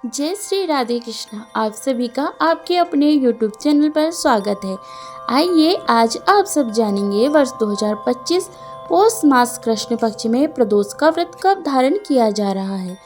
जय श्री राधे कृष्णा। आप सभी का आपके अपने YouTube चैनल पर स्वागत है। आइए आज आप सब जानेंगे वर्ष 2025 पौष मास कृष्ण पक्ष में प्रदोष का व्रत कब धारण किया जा रहा है।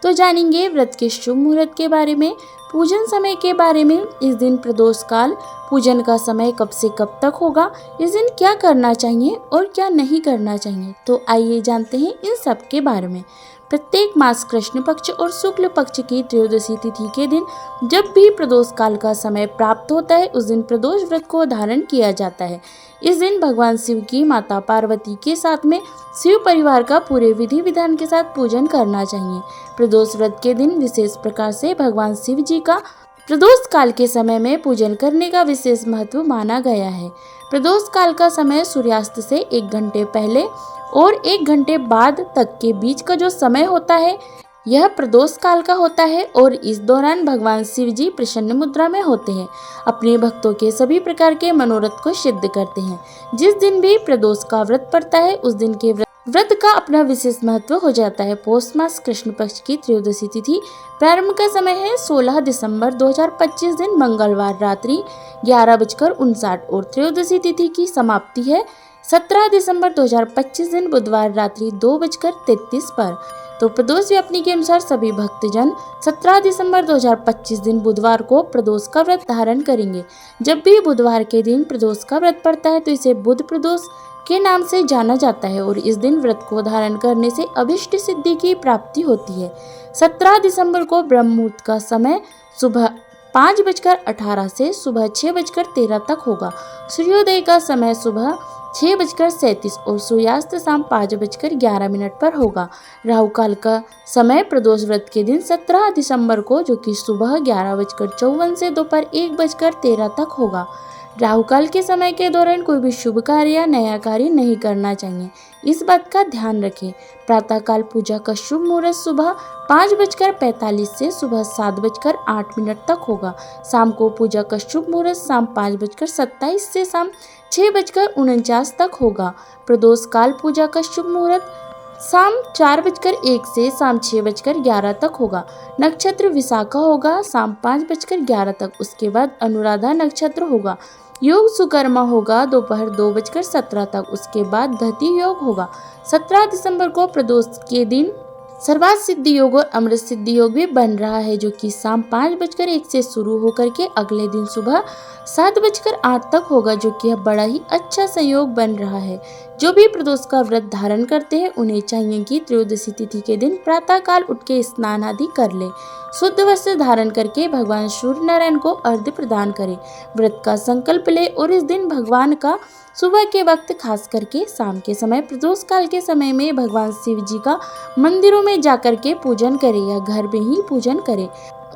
तो जानेंगे व्रत के शुभ मुहूर्त के बारे में, पूजन समय के बारे में, इस दिन प्रदोष काल पूजन का समय कब से कब तक होगा, इस दिन क्या करना चाहिए और क्या नहीं करना चाहिए। तो आइए जानते हैं इन सब के बारे में। प्रत्येक मास कृष्ण पक्ष और शुक्ल पक्ष की त्रयोदशी तिथि के दिन जब भी प्रदोष काल का समय प्राप्त होता है, उस दिन प्रदोष व्रत को धारण किया जाता है। इस दिन भगवान शिव की माता पार्वती के साथ में शिव परिवार का पूरे विधि विधान के साथ पूजन करना चाहिए। प्रदोष व्रत के दिन विशेष प्रकार से भगवान शिव जी का प्रदोष काल के समय में पूजन करने का विशेष महत्व माना गया है। प्रदोष काल का समय सूर्यास्त से 1 घंटे पहले और 1 घंटे बाद तक के बीच का जो समय होता है, यह प्रदोष काल का होता है और इस दौरान भगवान शिव जी प्रसन्न मुद्रा में होते हैं, अपने भक्तों के सभी प्रकार के मनोरथ को सिद्ध करते हैं। जिस दिन भी प्रदोष का व्रत पड़ता है, उस दिन के व्रत का अपना विशेष महत्व हो जाता है। पौष मास कृष्ण पक्ष की त्रयोदशी तिथि प्रारंभ का समय है 16 दिसंबर 2025 दिन मंगलवार रात्रि 11:59 और त्रयोदशी तिथि की समाप्ति है 17 दिसंबर 2025 दिन बुधवार रात्रि 2:33 पर। तो प्रदोष व्यापनी के अनुसार सभी भक्तजन 17 दिसंबर 2025 दिन बुधवार को प्रदोष का व्रत धारण करेंगे। जब भी बुधवार के दिन प्रदोष का व्रत पड़ता है तो इसे बुध प्रदोष के नाम से जाना जाता है और इस दिन व्रत को धारण करने से अभिष्ट सिद्धि की प्राप्ति होती है। 17 दिसंबर को ब्रह्म मुहूर्त का समय सुबह 5:18 से सुबह 6:13 तक होगा। सूर्योदय का समय सुबह 6:37 और सूर्यास्त शाम 5:11 पर होगा। राहु काल का समय प्रदोष व्रत के दिन 17 दिसंबर को, जो कि सुबह 11:54 से दोपहर 1:13 तक होगा। राहु काल के समय के दौरान कोई भी शुभ कार्य या नया कार्य नहीं करना चाहिए, इस बात का ध्यान रखें। प्रातः काल पूजा का शुभ मुहूर्त सुबह 5:45 से सुबह 7:08 तक होगा। शाम को पूजा का शुभ मुहूर्त शाम 5:27 से शाम 6:49 तक होगा। प्रदोष काल पूजा का शुभ मुहूर्त शाम 4:01 से शाम 6:11 तक होगा। नक्षत्र विशाखा होगा शाम 5:11 तक। उसके बाद अनुराधा नक्षत्र होगा। योग सुकर्मा होगा दोपहर 2:17 तक। उसके बाद धति योग होगा। 17 दिसंबर को प्रदोष के दिन सर्वार्थ सिद्धि योग और अमृत सिद्धि योग भी बन रहा है, जो कि शाम 5:01 से शुरू होकर के अगले दिन सुबह 7:08 तक होगा, जो कि बड़ा ही अच्छा संयोग बन रहा है। जो भी प्रदोष का व्रत धारण करते हैं उन्हें चाहिए कि त्रयोदशी तिथि के दिन प्रातः काल उठ के स्नान आदि कर ले, शुद्ध वस्त्र धारण करके भगवान सूर्य नारायण को अर्घ्य प्रदान करें, व्रत का संकल्प ले और इस दिन भगवान का सुबह के वक्त खास करके शाम के समय प्रदोष काल के समय में भगवान शिव जी का मंदिरों में जाकर के पूजन करें या घर में ही पूजन करें।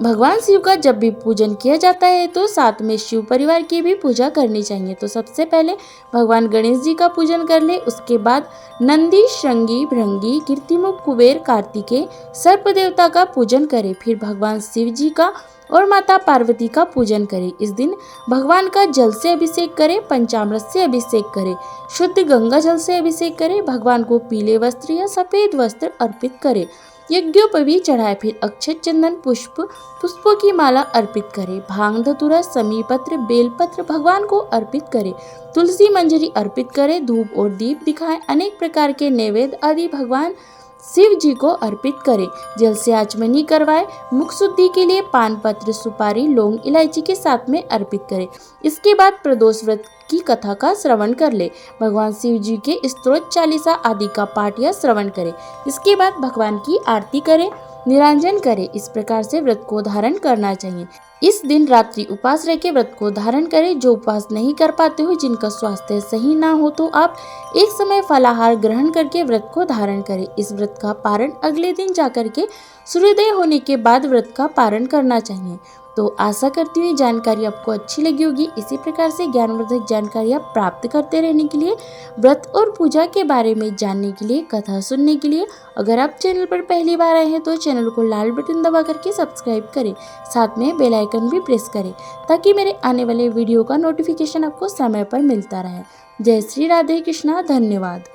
भगवान शिव का जब भी पूजन किया जाता है तो साथ में शिव परिवार की भी पूजा करनी चाहिए। तो सबसे पहले भगवान गणेश जी का पूजन कर ले, उसके बाद नंदी, श्रृंगी, भृंगी, कीर्तिमुख, कुबेर, कार्तिकेय, सर्प देवता का पूजन करें। फिर भगवान शिव जी का और माता पार्वती का पूजन करें। इस दिन भगवान का जल से अभिषेक करें, पंचामृत से अभिषेक करें, शुद्ध गंगा जल से अभिषेक करें, भगवान को पीले वस्त्र या सफेद वस्त्र अर्पित करें, यज्ञोपवी चढ़ाए, फिर अक्षत, चंदन, पुष्पों की माला अर्पित करें, भांग, धतूरा, समीपत्र, बेलपत्र भगवान को अर्पित करें, तुलसी मंजरी अर्पित करें, धूप और दीप दिखाएं, अनेक प्रकार के नैवेद्य आदि भगवान शिव जी को अर्पित करें, जल से आचमनी करवाए, मुख शुद्धि के लिए पान पत्र, सुपारी, लौंग, इलायची के साथ में अर्पित करें। इसके बाद प्रदोष व्रत की कथा का श्रवण कर ले, भगवान शिव जी के स्तोत्र, चालीसा आदि का पाठ या श्रवण करें। इसके बाद भगवान की आरती करें, निरांजन करें। इस प्रकार से व्रत को धारण करना चाहिए। इस दिन रात्रि उपास रह के व्रत को धारण करें। जो उपवास नहीं कर पाते हो, जिनका स्वास्थ्य सही ना हो, तो आप एक समय फलाहार ग्रहण करके व्रत को धारण करें। इस व्रत का पारण अगले दिन जाकर के सूर्योदय होने के बाद व्रत का पारण करना चाहिए। तो आशा करती हूँ जानकारी आपको अच्छी लगी होगी। इसी प्रकार से ज्ञानवर्धक जानकारियाँ प्राप्त करते रहने के लिए, व्रत और पूजा के बारे में जानने के लिए, कथा सुनने के लिए अगर आप चैनल पर पहली बार आए हैं तो चैनल को लाल बटन दबा करके सब्सक्राइब करें, साथ में बेल आइकन भी प्रेस करें ताकि मेरे आने वाले वीडियो का नोटिफिकेशन आपको समय पर मिलता रहे। जय श्री राधे कृष्णा। धन्यवाद।